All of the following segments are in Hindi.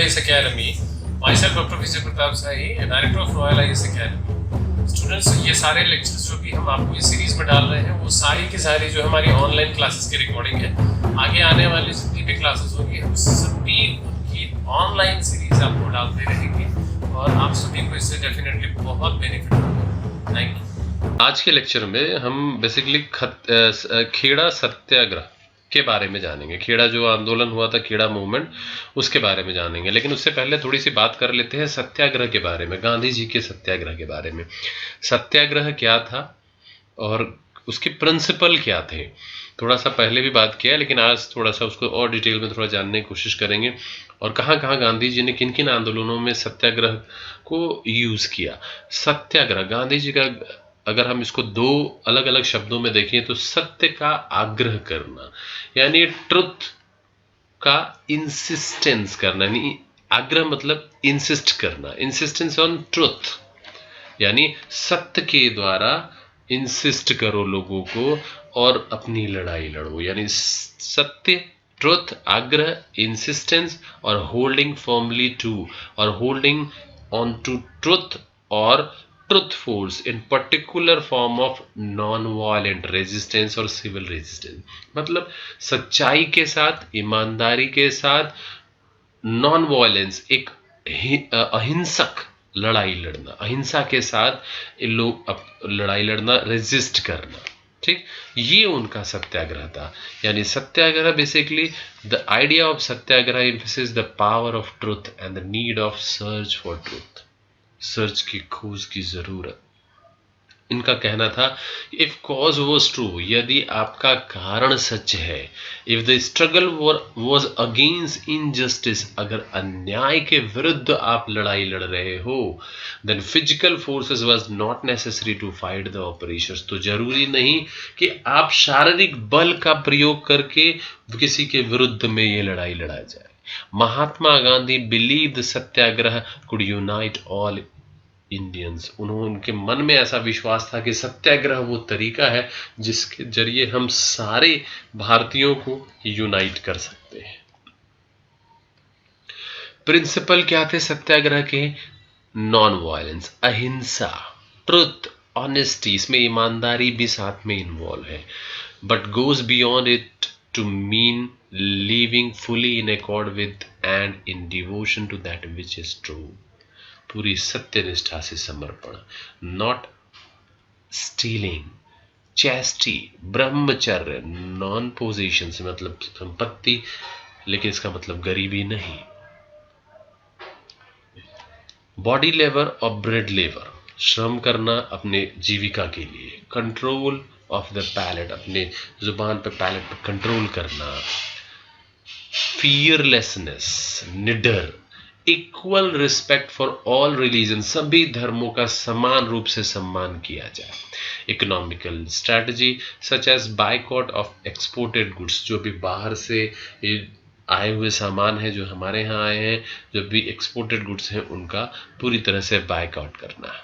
IAS Academy. Myself Dr. Vijay Pratap Sahi, Director of Royal IAS Academy. Students, ये सारे लेक्चर्स जो भी हम आपको इस सीरीज में डाल रहे हैं वो सारी की सारी जो हमारी ऑनलाइन क्लासेस की रिकॉर्डिंग है। आगे आने वाली जितनी भी क्लासेस होगी हम सभी उनकी ऑनलाइन सीरीज आपको डालते रहेंगे और आप सभी को इससे डेफिनेटली बहुत बेनिफिट होगा। Thank you. आज के लेक्चर में हम बेसिकली खेड़ा सत्याग्रह के बारे में जानेंगे। खेड़ा जो आंदोलन हुआ था, खेड़ा मूवमेंट, उसके बारे में जानेंगे। लेकिन उससे पहले थोड़ी सी बात कर लेते हैं सत्याग्रह के बारे में, गांधी जी के सत्याग्रह के बारे में। सत्याग्रह क्या था और उसके प्रिंसिपल क्या थे, थोड़ा सा पहले भी बात किया, लेकिन आज थोड़ा सा उसको और डिटेल में थोड़ा जानने की कोशिश करेंगे। और कहाँ कहाँ गांधी जी ने किन किन आंदोलनों में सत्याग्रह को यूज किया। सत्याग्रह, गांधी जी का अगर हम इसको दो अलग अलग शब्दों में देखें तो सत्य का आग्रह करना, यानी ट्रुथ का इंसिस्टेंस करना, यानी आग्रह मतलब इंसिस्ट करना, इंसिस्टेंस ऑन ट्रुथ, यानी सत्य के द्वारा इंसिस्ट करो लोगों को और अपनी लड़ाई लड़ो, यानी सत्य, ट्रुथ, आग्रह, इंसिस्टेंस और होल्डिंग फर्मली टू, और होल्डिंग ऑन टू ट्रुथ और truth force in particular form of non violent resistance और सिविल रेजिस्टेंस। मतलब सच्चाई के साथ, ईमानदारी के साथ, नॉन वायलेंस, एक अहिंसक लड़ाई लड़ना, अहिंसा के साथ लड़ाई लड़ना, रेजिस्ट करना। ठीक, ये उनका सत्याग्रह था। यानी satyagraha basically the idea of satyagraha emphasis the power of truth and the need of search for truth, search की खोज की जरूरत। इनका कहना था, इफ कॉज वॉज ट्रू, यदि आपका कारण सच है, if the struggle was against injustice, अगर अन्याय के विरुद्ध आप लड़ाई लड़ रहे हो, then physical forces was not necessary to fight the operations, तो जरूरी नहीं कि आप शारीरिक बल का प्रयोग करके किसी के विरुद्ध में ये लड़ाई लड़ा जाए। Mahatma Gandhi believe the satyagraha could unite all Indians, उनके मन में ऐसा विश्वास था कि सत्याग्रह वो तरीका है जिसके जरिए हम सारे भारतीयों को यूनाइट कर सकते हैं। प्रिंसिपल क्या थे सत्याग्रह के? Non violence, ahimsa, truth, honesty, इसमें ईमानदारी भी साथ में इन्वॉल्व है, but goes beyond it to mean living fully in accord with and in devotion to that which is true, पूरी सत्यनिष्ठा से समर्पण, नॉट स्टीलिंग, चैस्टी, ब्रह्मचर्य, नॉन पोजिशन से मतलब संपत्ति, लेकिन इसका मतलब गरीबी नहीं, बॉडी लेबर और ब्रेड लेबर, श्रम करना अपने जीविका के लिए, कंट्रोल ऑफ द पैलेट, अपने जुबान पे पैलेट पे कंट्रोल करना, फियरलेसनेस, निडर, equal respect for all religion, सभी धर्मों का समान रूप से सम्मान किया जाए, economical strategy such as boycott of exported goods, जो भी बाहर से आए हुए सामान है, जो हमारे यहाँ आए हैं, जो भी एक्सपोर्टेड गुड्स हैं, उनका पूरी तरह से बाइकआउट करना।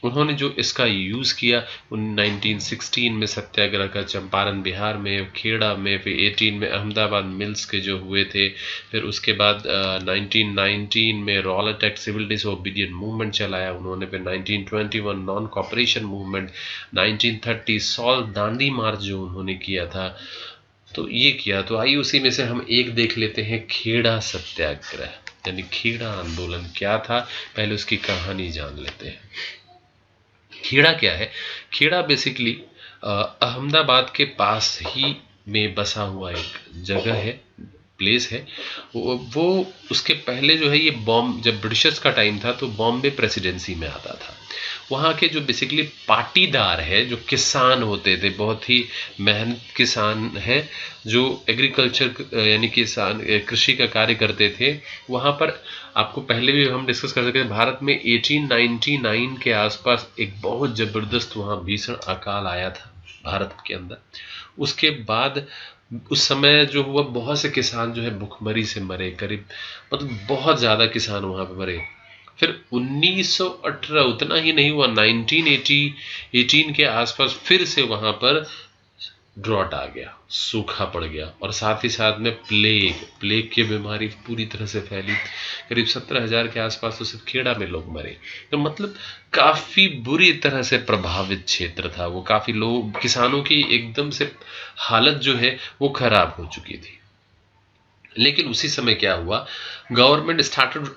उन्होंने जो इसका यूज़ किया 1916 में सत्याग्रह का, चंपारण बिहार में, खेड़ा में, फिर 18 में अहमदाबाद मिल्स के जो हुए थे, फिर उसके बाद 1919 में Rowlatt Act, civil disobedient movement चलाया उन्होंने, फिर 1921 non cooperation movement, 1930 salt Dandi march जो उन्होंने किया था, तो ये किया। तो आइए उसी में से हम एक देख लेते हैं, खेड़ा सत्याग्रह, यानी खेड़ा आंदोलन क्या था, पहले उसकी कहानी जान लेते हैं। खेड़ा क्या है? खेड़ा बेसिकली अहमदाबाद के पास ही में बसा हुआ एक जगह है, प्लेस है। वो उसके पहले जो है ये जब ब्रिटिशर्स का टाइम था तो बॉम्बे प्रेसिडेंसी में आता था। वहाँ के जो बेसिकली पाटीदार है, जो किसान होते थे, बहुत ही मेहनत किसान हैं, जो एग्रीकल्चर यानी किसान कृषि का कार्य करते थे। वहाँ पर आपको पहले भी हम डिस्कस कर सकते हैं, भारत में 1899 के आसपास एक बहुत ज़बरदस्त वहाँ भीषण अकाल आया था भारत के अंदर। उसके बाद उस समय जो हुआ, बहुत से किसान जो है भुखमरी से मरे, करीब मतलब बहुत ज़्यादा किसान वहाँ पे मरे। फिर 1918 उतना ही नहीं हुआ, 1918 के आसपास फिर से वहाँ पर ड्रॉट आ गया, सूखा पड़ गया, और साथ ही साथ में प्लेग की बीमारी पूरी तरह से फैली। करीब 17,000 के आसपास तो सिर्फ खेड़ा में लोग मरे। तो मतलब काफ़ी बुरी तरह से प्रभावित क्षेत्र था वो, काफ़ी लोग, किसानों की एकदम से हालत जो है वो खराब हो चुकी थी। लेकिन उसी समय क्या हुआ, गवर्नमेंट स्टार्टेड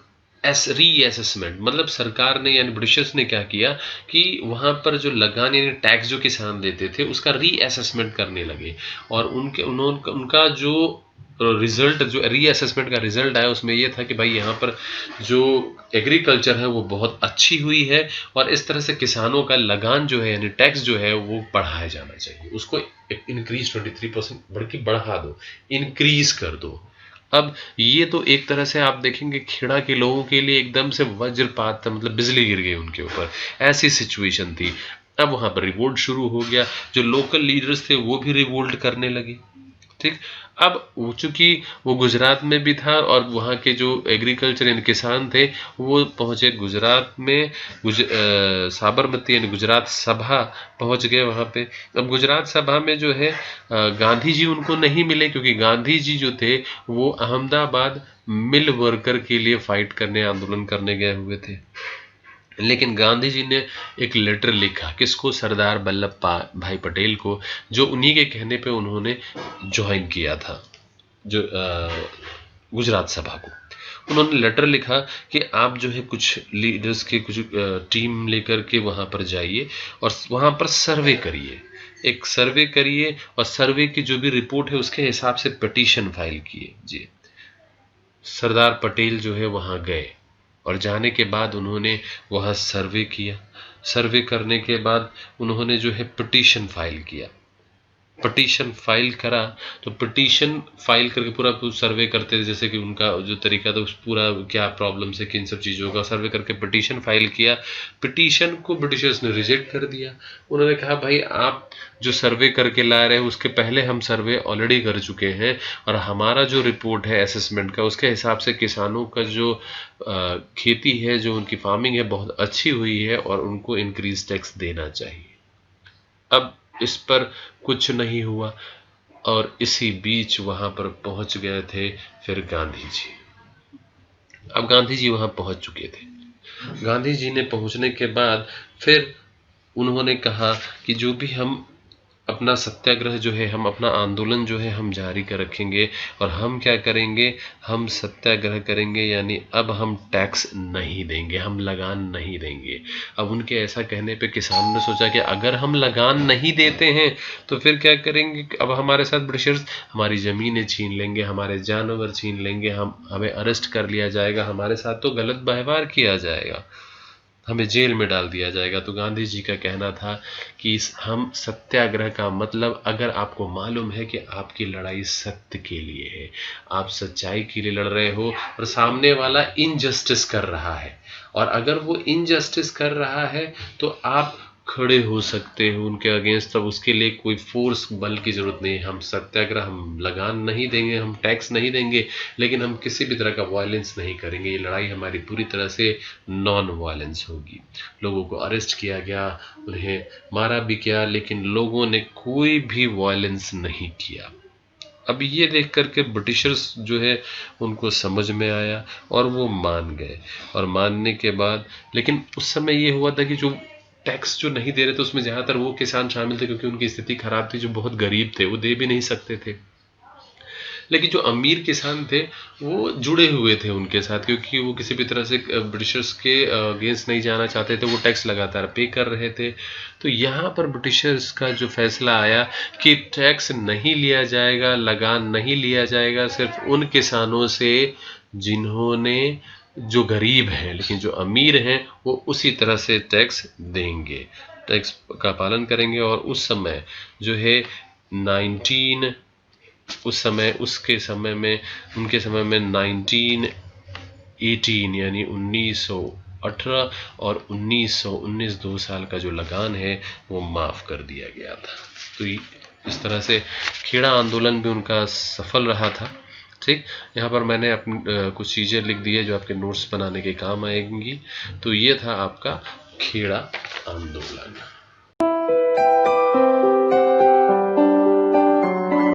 रीअसेसमेंट, मतलब सरकार ने यानी ब्रिटिशर्स ने क्या किया कि वहां पर जो लगान यानी टैक्स जो किसान देते थे उसका रीअसेसमेंट करने लगे। और उनका जो रिजल्ट, जो रीअसेसमेंट का रिजल्ट आया उसमें यह था कि भाई यहाँ पर जो एग्रीकल्चर है वो बहुत अच्छी हुई है, और इस तरह से किसानों का लगान जो है यानी टैक्स जो है वो बढ़ाया जाना चाहिए, उसको इंक्रीज 23% बल्कि बढ़ा दो, इंक्रीज कर दो। अब ये तो एक तरह से आप देखेंगे खेड़ा के लोगों के लिए एकदम से वज्रपात था, मतलब बिजली गिर गई उनके ऊपर, ऐसी सिचुएशन थी। अब वहां पर रिवोल्ट शुरू हो गया, जो लोकल लीडर्स थे वो भी रिवोल्ट करने लगे। ठीक, अब चूंकि वो गुजरात में भी था और वहाँ के जो एग्रीकल्चर यानी किसान थे वो पहुँचे गुजरात में, साबरमती यानी गुजरात सभा पहुँच गए वहाँ पे। अब गुजरात सभा में जो है गांधी जी उनको नहीं मिले, क्योंकि गांधी जी जो थे वो अहमदाबाद मिल वर्कर के लिए फाइट करने, आंदोलन करने गए हुए थे। लेकिन गांधी जी ने एक लेटर लिखा, किसको, सरदार वल्लभ भाई पटेल को, जो उन्हीं के कहने पे उन्होंने ज्वाइन किया था जो गुजरात सभा को। उन्होंने लेटर लिखा कि आप जो है कुछ लीडर्स के कुछ टीम लेकर के वहाँ पर जाइए और वहाँ पर सर्वे करिए, एक सर्वे करिए, और सर्वे की जो भी रिपोर्ट है उसके हिसाब से पिटीशन फाइल किए। जी, सरदार पटेल जो है वहाँ गए, और जाने के बाद उन्होंने वहाँ सर्वे किया। सर्वे करने के बाद उन्होंने जो है पिटीशन फाइल किया। पिटीशन फाइल करा, तो पिटीशन फाइल करके पूरा सर्वे करते थे, जैसे कि उनका जो तरीका था उस पूरा क्या प्रॉब्लम से किन सब चीज़ों का सर्वे करके पिटीशन फाइल किया। पिटीशन को ब्रिटिशर्स ने रिजेक्ट कर दिया। उन्होंने कहा भाई आप जो सर्वे करके ला रहे हैं उसके पहले हम सर्वे ऑलरेडी कर चुके हैं, और हमारा जो रिपोर्ट है असेसमेंट का उसके हिसाब से किसानों का जो खेती है, जो उनकी फार्मिंग है बहुत अच्छी हुई है, और उनको इंक्रीज टैक्स देना चाहिए। अब इस पर कुछ नहीं हुआ, और इसी बीच वहां पर पहुंच गए थे फिर गांधी जी। अब गांधी जी वहां पहुंच चुके थे। गांधी जी ने पहुंचने के बाद फिर उन्होंने कहा कि जो भी हम अपना सत्याग्रह जो है, हम अपना आंदोलन जो है हम जारी कर रखेंगे, और हम क्या करेंगे, हम सत्याग्रह करेंगे, यानी अब हम टैक्स नहीं देंगे, हम लगान नहीं देंगे। अब उनके ऐसा कहने पे किसानों ने सोचा कि अगर हम लगान नहीं देते हैं तो फिर क्या करेंगे, अब हमारे साथ ब्रिटिशर्स हमारी ज़मीनें छीन लेंगे, हमारे जानवर छीन लेंगे, हमें अरेस्ट कर लिया जाएगा, हमारे साथ तो गलत व्यवहार किया जाएगा, हमें जेल में डाल दिया जाएगा। तो गांधी जी का कहना था कि हम सत्याग्रह का मतलब, अगर आपको मालूम है कि आपकी लड़ाई सत्य के लिए है, आप सच्चाई के लिए लड़ रहे हो, और सामने वाला इनजस्टिस कर रहा है, और अगर वो इनजस्टिस कर रहा है तो आप खड़े हो सकते हो उनके अगेंस्ट, तब उसके लिए कोई फोर्स बल की जरूरत नहीं है। हम सत्याग्रह, हम लगान नहीं देंगे, हम टैक्स नहीं देंगे, लेकिन हम किसी भी तरह का वायलेंस नहीं करेंगे। ये लड़ाई हमारी पूरी तरह से नॉन वायलेंस होगी। लोगों को अरेस्ट किया गया, उन्हें मारा भी गया, लेकिन लोगों ने कोई भी वायलेंस नहीं किया। अब ये देख करके ब्रिटिशर्स जो है उनको समझ में आया और वो मान गए। और मानने के बाद, लेकिन उस समय ये हुआ था कि जो टैक्स जो नहीं दे रहे थे उसमें ज़्यादातर वो किसान शामिल थे क्योंकि उनकी स्थिति खराब थी, जो बहुत गरीब थे, वो दे भी नहीं सकते थे। लेकिन जो अमीर किसान थे वो जुड़े हुए थे उनके साथ, क्योंकि वो किसी भी तरह से ब्रिटिशर्स के अगेंस्ट नहीं जाना चाहते थे, वो टैक्स लगातार पे कर रहे थे। तो यहाँ पर ब्रिटिशर्स का जो फैसला आया कि टैक्स नहीं लिया जाएगा, लगान नहीं लिया जाएगा, सिर्फ उन किसानों से जिन्होंने, जो गरीब हैं, लेकिन जो अमीर हैं वो उसी तरह से टैक्स देंगे, टैक्स का पालन करेंगे। और उस समय जो है 19 उस समय उसके समय में, उनके समय में 1918 यानी 1918 और 1919 2 साल का जो लगान है वो माफ़ कर दिया गया था। तो इस तरह से खेड़ा आंदोलन भी उनका सफल रहा था। ठीक, यहाँ पर मैंने अपनी कुछ चीज़ें लिख दी है जो आपके नोट्स बनाने के काम आएंगी। तो ये था आपका खेड़ा आंदोलन।